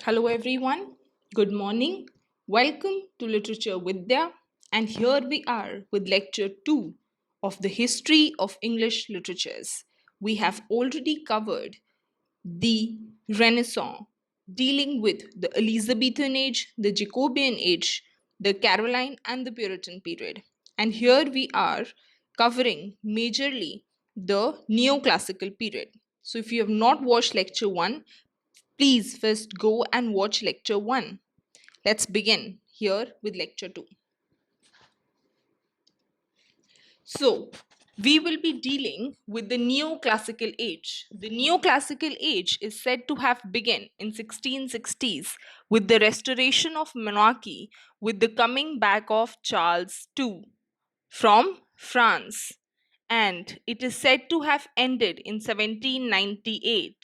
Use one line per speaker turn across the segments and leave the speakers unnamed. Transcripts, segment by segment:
Hello everyone, good morning. Welcome to Literature Vidya, and here we are with lecture 2 of the history of English literatures. We have already covered the Renaissance, dealing with the Elizabethan age, the Jacobean age, the Caroline and the Puritan period. And here we are covering majorly the neoclassical period. So if you have not watched lecture 1, please first go and watch lecture 1. Let's begin here with lecture 2. So, we will be dealing with the neoclassical age. The neoclassical age is said to have begun in 1660s with the restoration of monarchy with the coming back of Charles II from France, and it is said to have ended in 1798,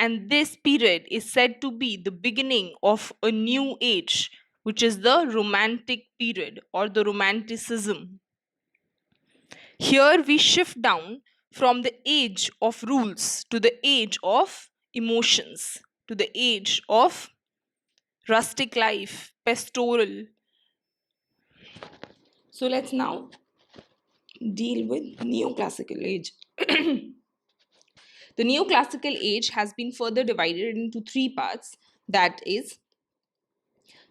and this period is said to be the beginning of a new age, which is the romantic period or the romanticism. Here we shift down from the age of rules to the age of emotions, to the age of rustic life, pastoral. So let's now deal with neoclassical age. The neoclassical age has been further divided into three parts, that is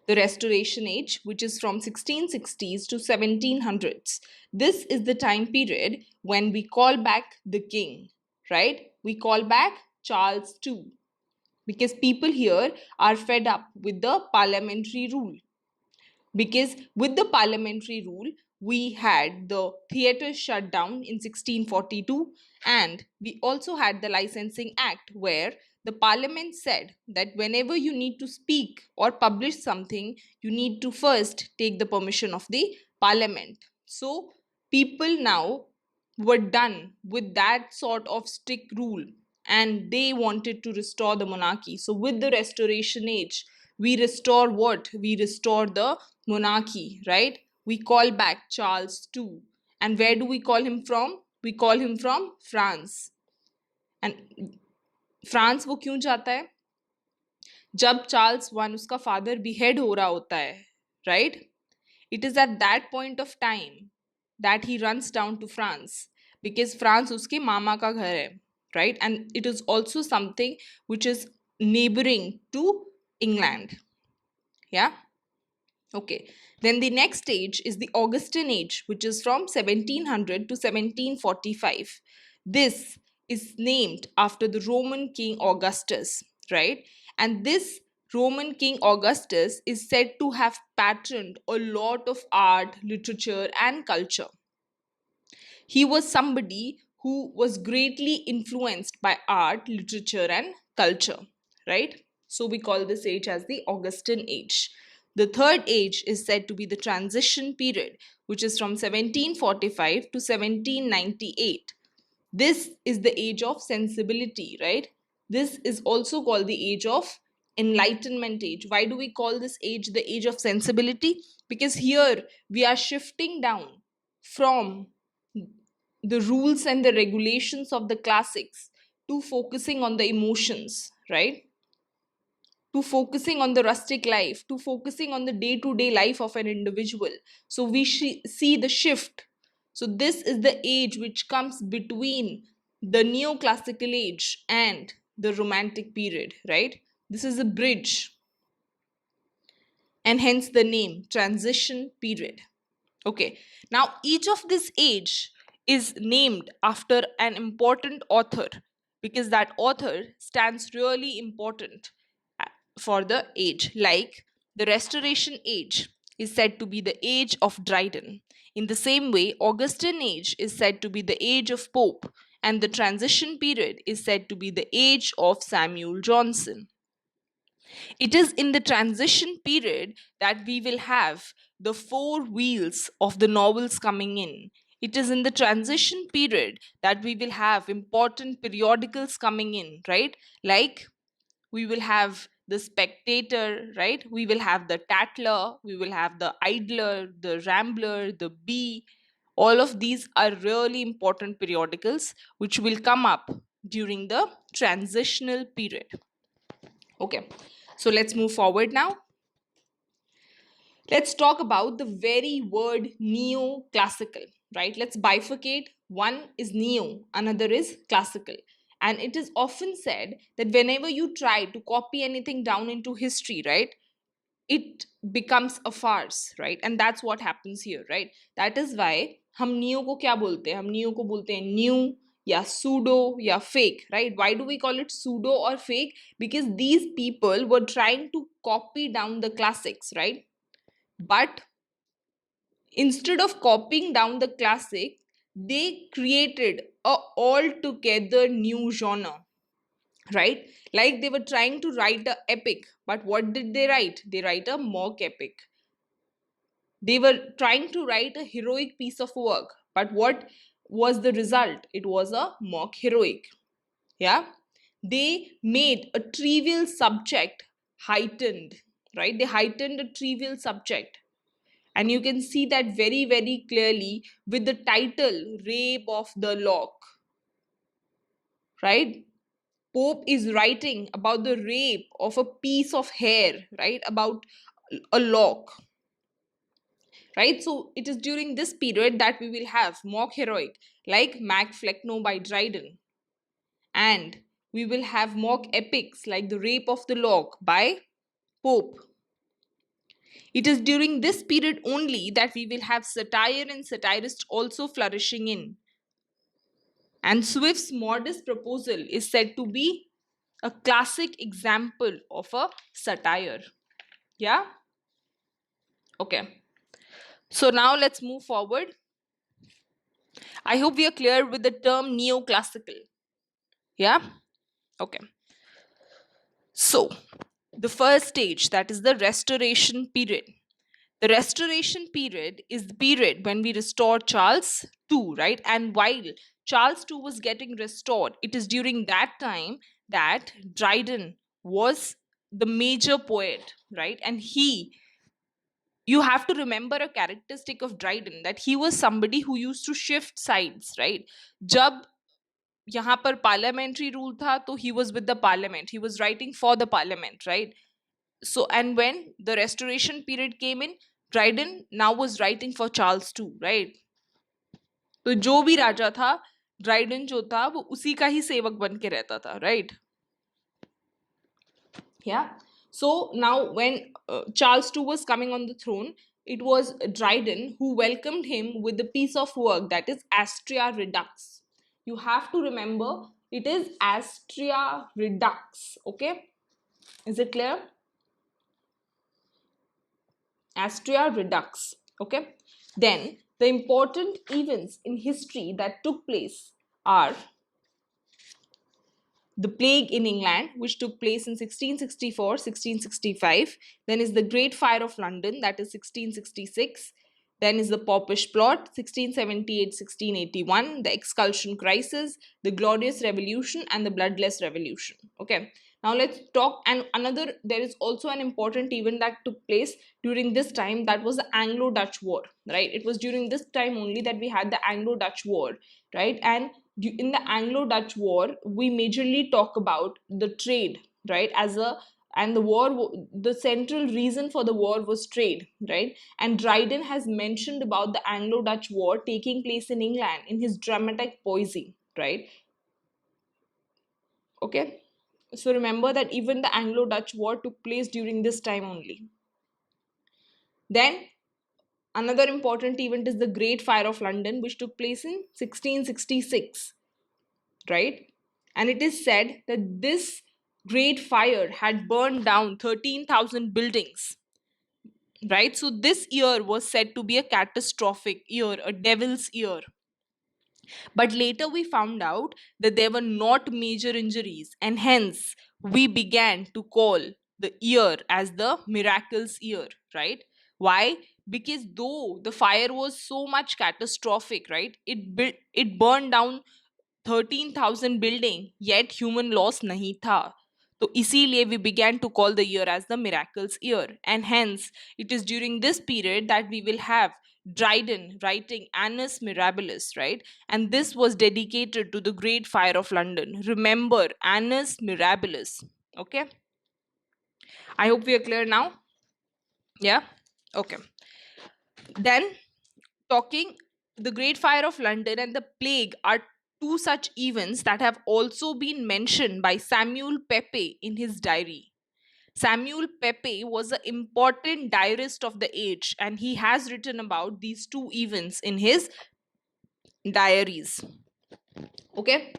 the restoration age, which is from 1660s to 1700s. This is the time period when we call back the king, right? We call back Charles II, because people here are fed up with the parliamentary rule. Because with the parliamentary rule, we had the theatre shut down in 1642, and we also had the Licensing Act, where the parliament said that whenever you need to speak or publish something, you need to first take the permission of the parliament. So people now were done with that sort of strict rule, and they wanted to restore the monarchy. So with the restoration age, we restore what? We restore the monarchy, right? We call back Charles II. And where do we call him from? We call him from France. And France वो क्यों जाता है? जब Charles one उसका father behead हो रहा होता है, right? It is at that point of time that he runs down to France, because France उसके मामा का घर है, right? And it is also something which is neighboring to England. Yeah. Okay. Then the next stage is the Augustan age, which is from 1700 to 1745. This is named after the Roman king Augustus, right? And this Roman king Augustus is said to have patterned a lot of art, literature, and culture. He was somebody who was greatly influenced by art, literature, and culture, right? So we call this age as the Augustan age. The third age is said to be the transition period, which is from 1745 to 1798. This is the age of sensibility, right? This is also called the age of enlightenment age. Why do we call this age the age of sensibility? Because here we are shifting down from the rules and the regulations of the classics to focusing on the emotions, right? To focusing on the rustic life, to focusing on the day to day life of an individual. So we see the shift. So this is the age which comes between the neoclassical age and the romantic period, right? This is a bridge, and hence the name transition period. Okay, now each of this age is named after an important author, because that author stands really important for the age. Like the Restoration age is said to be the age of Dryden. In the same way, Augustan age is said to be the age of Pope, and the transition period is said to be the age of Samuel Johnson. It is in the transition period that we will have the four wheels of the novels coming in. It is in the transition period that we will have important periodicals coming in, right? Like we will have the Spectator, right? We will have the Tatler, we will have the Idler, the Rambler, the Bee. All of these are really important periodicals which will come up during the transitional period. Okay. So let's move forward now. Let's talk about the very word neoclassical, right? Let's bifurcate. One is neo, another is classical. And it is often said that whenever you try to copy anything down into history, right, it becomes a farce, right? And that's what happens here, right? That is why हम neo को क्या बोलते हैं? हम neo को बोलते हैं new या pseudo या fake, right? Why do we call it pseudo or fake? Because these people were trying to copy down the classics, right? But instead of copying down the classic, they created a altogether new genre, right? Like they were trying to write a epic, but what did they write? They write a mock epic. They were trying to write a heroic piece of work, but what was the result? It was a mock heroic. Yeah, they made a trivial subject heightened, right? They heightened a trivial subject. And you can see that very, very clearly with the title Rape of the Lock, right? Pope is writing about the rape of a piece of hair, right? About a lock, right? So it is during this period that we will have mock heroic like Mac Flecknoe by Dryden. And we will have mock epics like The Rape of the Lock by Pope. It is during this period only that we will have satire and satirist also flourishing in. And Swift's Modest Proposal is said to be a classic example of a satire. Yeah? Okay. So now let's move forward. I hope we are clear with the term neoclassical. Yeah? Okay. So, the first stage, that is the restoration period. The restoration period is the period when we restore Charles II, right? And while Charles II was getting restored, it is during that time that Dryden was the major poet, right? And you have to remember a characteristic of Dryden, that he was somebody who used to shift sides, right? जब यहाँ पर parliamentary rule था, तो he was with the parliament. He was writing for the parliament, right? So, and when the restoration period came in, Dryden now was writing for Charles too, right? तो जो भी राजा था, Dryden जो था वो उसी का ही सेवक बन के रहता था, right? Yeah. So now when Charles II was coming on the throne, it was Dryden who welcomed him with the piece of work that is Astrea Redux. You have to remember it is Astrea Redux. Okay, is it clear? Astrea Redux. Okay. Then the important events in history that took place are the plague in England, which took place in 1664, 1665. Then is the Great Fire of London, that is 1666. Then is the Popish Plot, 1678, 1681, the Expulsion Crisis, the Glorious Revolution, and the Bloodless Revolution. Okay. Now let's talk. And another, there is also an important event that took place during this time, that was the Anglo-Dutch War, right? It was during this time only that we had the Anglo-Dutch War, right? And in the Anglo-Dutch War, we majorly talk about the trade, right? And the war, the central reason for the war was trade, right? And Dryden has mentioned about the Anglo-Dutch War taking place in England in his dramatic poesy, right? Okay, so remember that even the Anglo-Dutch War took place during this time only. Then another important event is the Great Fire of London, which took place in 1666, right? And it is said that this great fire had burned down 13,000 buildings, right? So this year was said to be a catastrophic year, a devil's year. But later we found out that there were not major injuries, and hence we began to call the year as the miracles year, right? Why? Because though the fire was so much catastrophic, right, it burned down 13,000 building, yet human loss nahi tha. तो इसीलिए we began to call the year as the miracles year, and hence it is during this period that we will have Dryden writing Annus Mirabilis, right? And this was dedicated to the Great Fire of London. Remember, Annus Mirabilis, okay? I hope we are clear now. Yeah. Okay. Then, talking, the Great Fire of London and the plague are two such events that have also been mentioned by Samuel Pepys in his diary. Samuel Pepys was an important diarist of the age, and he has written about these two events in his diaries. Okay.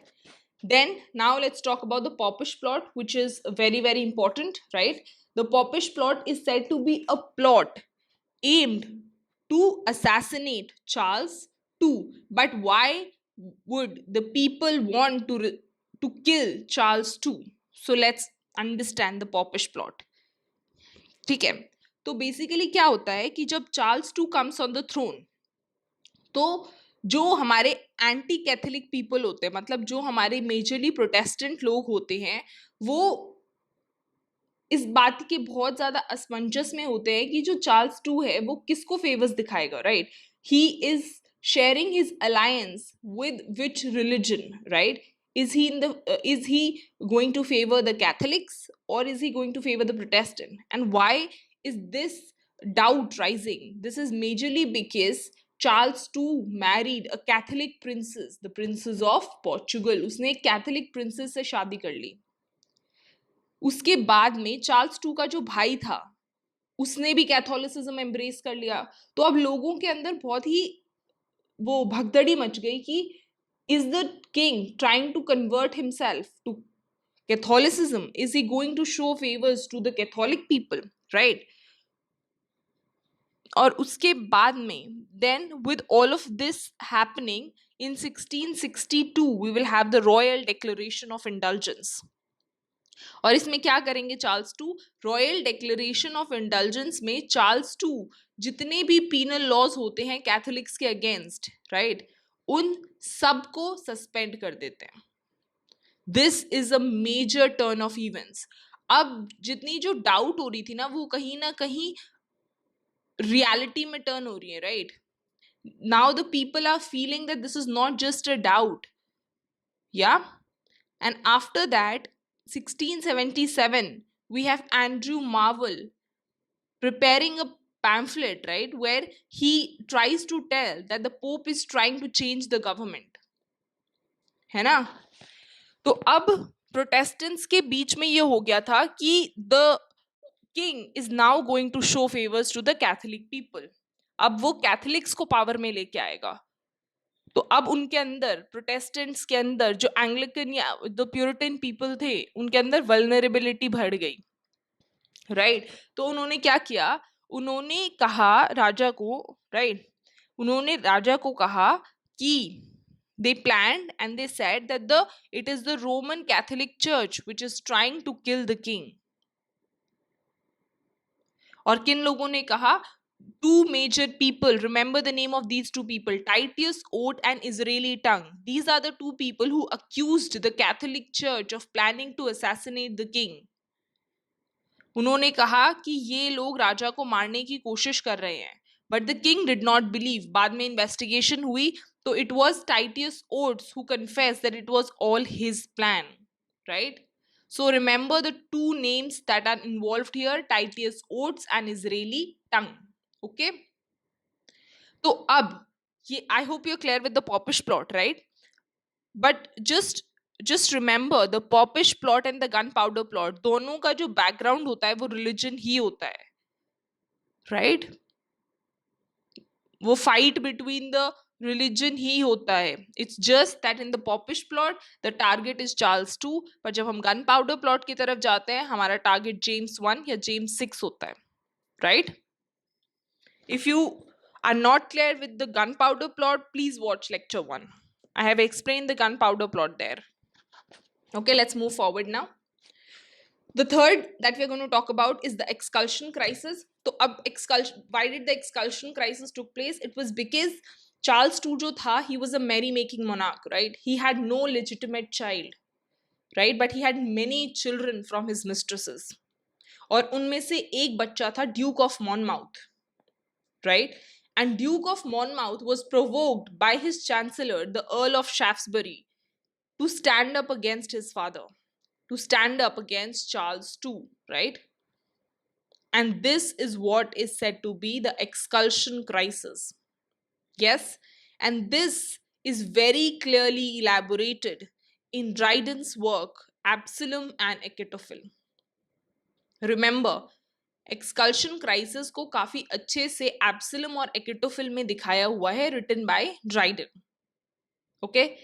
Then, now let's talk about the Popish plot, which is very, very important, right? The Popish plot is said to be a plot aimed to assassinate Charles II. But why would the people want to kill Charles II? So let's understand the Popish plot. ठीक है, तो basically क्या होता है कि जब Charles two comes on the throne, तो जो हमारे एंटी कैथोलिक पीपल होते हैं, मतलब जो हमारे मेजरली प्रोटेस्टेंट लोग होते हैं, वो इस बात के बहुत ज्यादा असमंजस में होते हैं कि जो चार्ल्स टू है वो किसको फेवर्स दिखाएगा, right? He is sharing his alliance with which religion, right? Is he going to favor the Catholics, or is he going to favor the Protestant? And why is this doubt rising? This is majorly because Charles II married a Catholic princess, the Princess of Portugal. उसने एक Catholic princess से शादी कर ली. उसके बाद में Charles to का जो भाई था उसने भी कैथोलिसिज्म एम्ब्रेस कर लिया. तो अब लोगों के अंदर बहुत ही वो भगदड़ी मच गई कि is the king trying to convert himself to Catholicism? Is he going to show favours to the Catholic people, right? और उसके बाद में then with all of this happening in 1662 we will have the royal declaration of indulgence. और इसमें क्या करेंगे Charles two? Royal declaration of indulgence में Charles two जितने भी पीनल लॉज होते हैं कैथोलिक्स के अगेंस्ट, राइट, उन सबको सस्पेंड कर देते हैं. This is a major turn of events. अब जितनी जो डाउट हो रही थी ना कहीं रियलिटी में टर्न हो रही है, right? Now the people are feeling that this is not just a doubt. Yeah and after that 1677 we have Andrew Marvell preparing a pamphlet, right, where he tries to tell that the Pope is trying to change the government, है ना? तो अब Protestants के बीच में ये हो गया था कि the king is now going to show favours to the Catholic people. अब वो कैथोलिक्स को पावर में लेके आएगा. तो अब उनके अंदर, प्रोटेस्टेंट्स के अंदर, जो एंग्लिकन या द प्यूरिटन पीपल थे, उनके अंदर वल्नरेबिलिटी बढ़ गई, राइट? तो उन्होंने क्या किया? उन्होंने कहा राजा को, राइट, उन्होंने राजा को कहा कि they planned and they said that it is the Roman Catholic Church which is trying to kill the king. और किन लोगों ने कहा? Two major people. Remember the name of these two people, Titus Oat and Israeli Tongue. These are the two people who accused the Catholic Church of planning to assassinate the king. उन्होंने कहा कि ये लोग राजा को मारने की कोशिश कर रहे हैं. But the king did not believe. बाद में इन्वेस्टिगेशन हुई तो it was Titus Oates who confess that it was all his plan, right? So remember the two names that are involved here, Titus Oates and Israeli Tongue. Okay? तो अब ये, I hope you're clear with the Popish plot, right? But just remember the Popish plot and the gunpowder plot, दोनों का जो background होता है वो religion ही होता है, right? वो fight between the religion ही होता है. It's just that in the Popish plot the target is Charles II, पर जब हम gunpowder plot की तरफ जाते हैं हमारा target James I या James VI होता है, right? If you are not clear with the gunpowder plot, please watch lecture 1. I have explained the gunpowder plot there. Okay, let's move forward now. The third that we're going to talk about is the expulsion crisis. So, why did the expulsion crisis took place? It was because Charles II जो था, he was a merry-making monarch, right? He had no legitimate child, right? But he had many children from his mistresses. और उनमें से एक बच्चा था Duke of Monmouth, right? And Duke of Monmouth was provoked by his chancellor, the Earl of Shaftesbury, to stand up against his father, to stand up against Charles II, right? And this is what is said to be the expulsion crisis. Yes, and this is very clearly elaborated in Dryden's work Absalom and Achitophel. Remember, exclusion crisis को काफी अच्छे से Absalom और एक्टोफिल में दिखाया हुआ है, written by Dryden. Okay,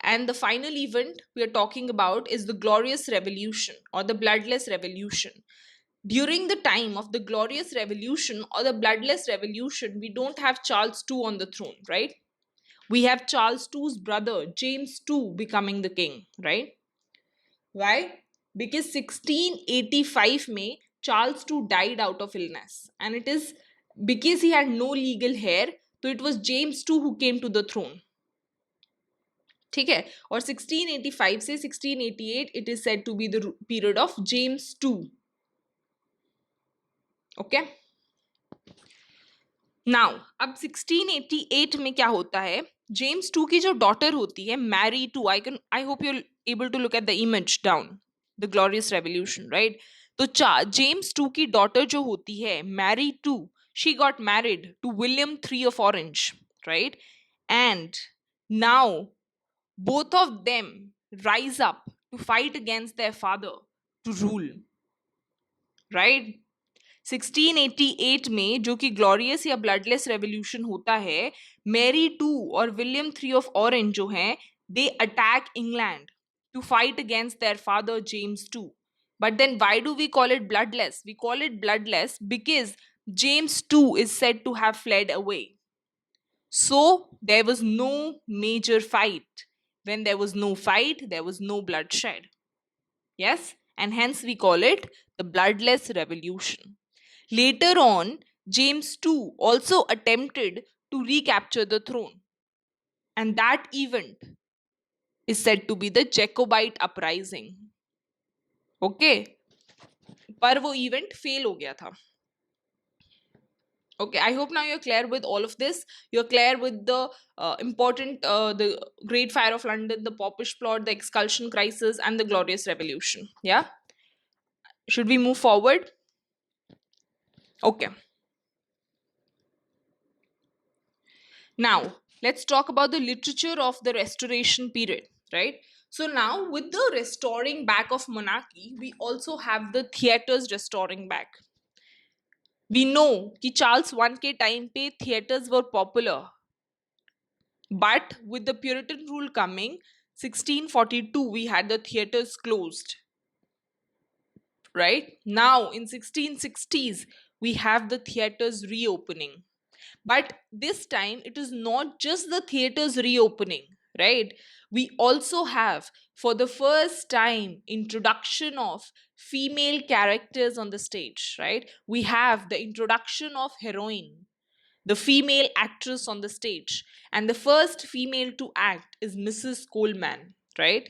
and the final event we are talking about is the Glorious Revolution or the Bloodless Revolution. During the time of the Glorious Revolution or the Bloodless Revolution, we don't have Charles II on the throne, right? We have Charles II's brother, James II, becoming the king, right? Why? Because 1685 में Charles II died out of illness, and it is because he had no legal heir, so it was James II who came to the throne. ठीक है, और 1685 से 1688 it is said to be the period of James II. Okay. Now, अब 1688 में क्या होता है, James two की जो डॉटर होती है Mary two, I hope you are able to look at the image down, the Glorious Revolution, right? तो जेम्स टू की डॉटर जो होती है Mary two, she got married to William III of Orange, right? And now both of them rise up to fight against their father to rule, right? 1688 में जो कि glorious या bloodless revolution होता है, मैरी टू और William III of orange जो हैं, they attack England to fight against their father James II. But then why do we call it bloodless? We call it bloodless because James II is said to have fled away. So there was no major fight. When there was no fight, there was no bloodshed. Yes, and hence we call it the bloodless revolution. Later on, James II also attempted to recapture the throne, and that event is said to be the Jacobite uprising. Okay, पर वो event fail हो गया था. Okay, I hope now you're clear with all of this. You're clear with the the Great Fire of London, the Popish Plot, the Expulsion Crisis, and the Glorious Revolution. Yeah? Should we move forward? Okay. Now, let's talk about the literature of the Restoration period, right? So now, with the restoring back of monarchy, we also have the theatres restoring back. We know कि Charles I के time पे theatres were popular. But with the Puritan rule coming, 1642, we had the theatres closed. Right? Now, in 1660s, we have the theatres reopening. But this time, it is not just the theatres reopening, right? We also have, for the first time, introduction of female characters on the stage, right? We have the introduction of heroine, the female actress on the stage, and the first female to act is Mrs. Coleman, right?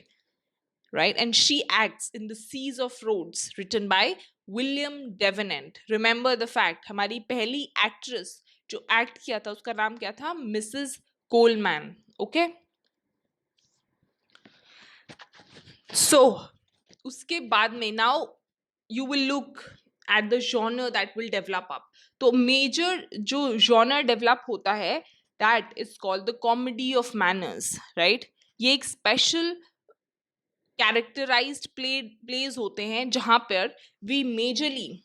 And she acts in The Seas of Rhodes, written by William Devenant. Remember the fact, हमारी पहली actress जो act किया था उसका नाम क्या था? Mrs. Coleman. Okay? So, उसके बाद में, now you will look at the genre that will develop up. तो major जो genre develop होता है, that is called the comedy of manners, right? ये एक special characterized plays होते हैं जहाँ पर we majorly,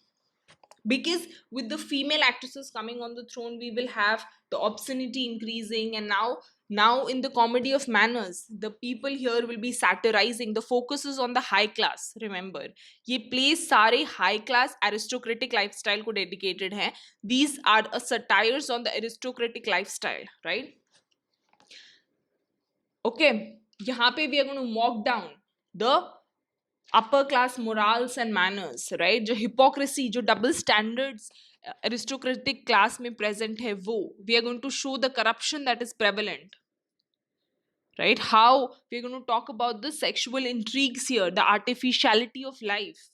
because with the female actresses coming on the throne, we will have the obscenity increasing, and now in the comedy of manners, the people here will be satirizing. The focus is on the high class. Remember, ये plays सारे high class aristocratic lifestyle को dedicated हैं. These are a satires on the aristocratic lifestyle, right? Okay, यहाँ पे we are going to mock down the upper class morals and manners, right? जो hypocrisy, जो double standards aristocratic class में present है वो, we are going to show the corruption that is prevalent, right? How we are going to talk about the sexual intrigues here, the artificiality of life.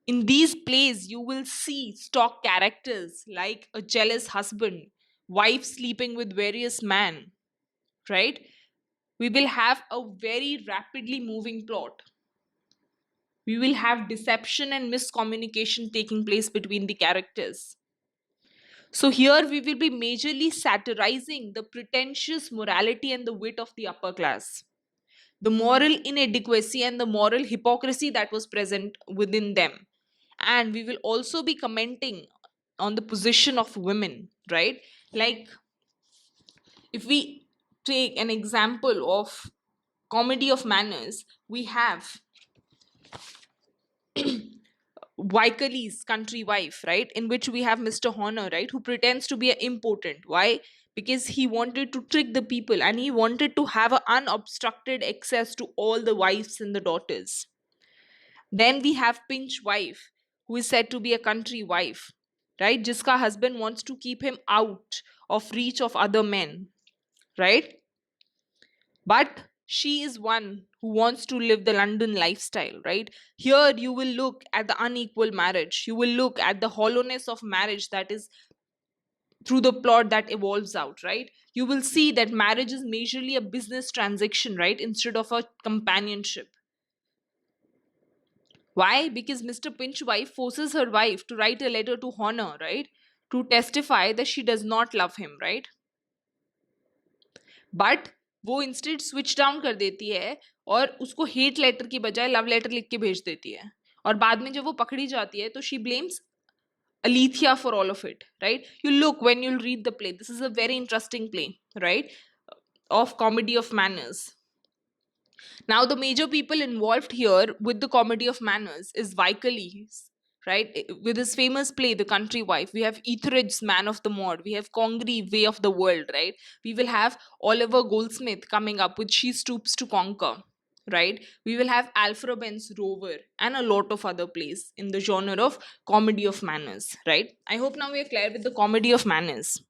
In these plays, you will see stock characters like a jealous husband, wife sleeping with various men, right? We will have a very rapidly moving plot. We will have deception and miscommunication taking place between the characters. So here we will be majorly satirizing the pretentious morality and the wit of the upper class, the moral inadequacy and the moral hypocrisy that was present within them. And we will also be commenting on the position of women, right? Like, if we take an example of comedy of manners, we have Wykerly's Country Wife, right? In which we have Mr. Horner, right? Who pretends to be an important. Why? Because he wanted to trick the people and he wanted to have an unobstructed access to all the wives and the daughters. Then we have Pinch Wife, who is said to be a country wife, right? Jiska husband wants to keep him out of reach of other men, right? But she is one who wants to live the London lifestyle, right? Here you will look at the unequal marriage. You will look at the hollowness of marriage that is through the plot that evolves out, right? You will see that marriage is majorly a business transaction, right? Instead of a companionship. Why? Because Mr. Pinchwife forces her wife to write a letter to Honor, right? To testify that she does not love him, right? But वो instead switch down कर देती है और उसको hate letter की बजाय love letter लिख के भेज देती है और बाद में जब वो पकड़ी जाती है तो she blames Alethea for all of it, right? You look when you'll read the play. This is a very interesting play, right? Of comedy of manners. Now, the major people involved here with the comedy of manners is Wykerly, right? With his famous play, The Country Wife. We have Etheridge's Man of the Mod. We have Congreve, Way of the World, right? We will have Oliver Goldsmith coming up with She Stoops to Conquer, right? We will have Alfred Ben's Rover and a lot of other plays in the genre of comedy of manners, right? I hope now we are clear with the comedy of manners.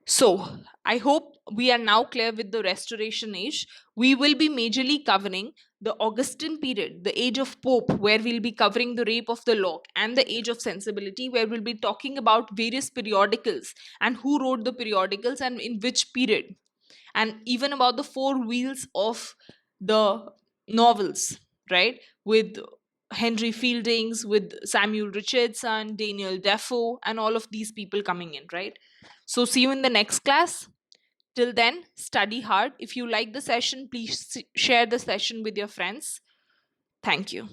So, I hope we are now clear with the Restoration Age. We will be majorly covering the Augustan period, the age of Pope, where we'll be covering the rape of the lock, and the age of sensibility, where we'll be talking about various periodicals and who wrote the periodicals and in which period, and even about the four wheels of the novels, right? With Henry Fieldings, with Samuel Richardson, Daniel Defoe, and all of these people coming in, right? So, see you in the next class. Till then, study hard. If you like the session, please share the session with your friends. Thank you.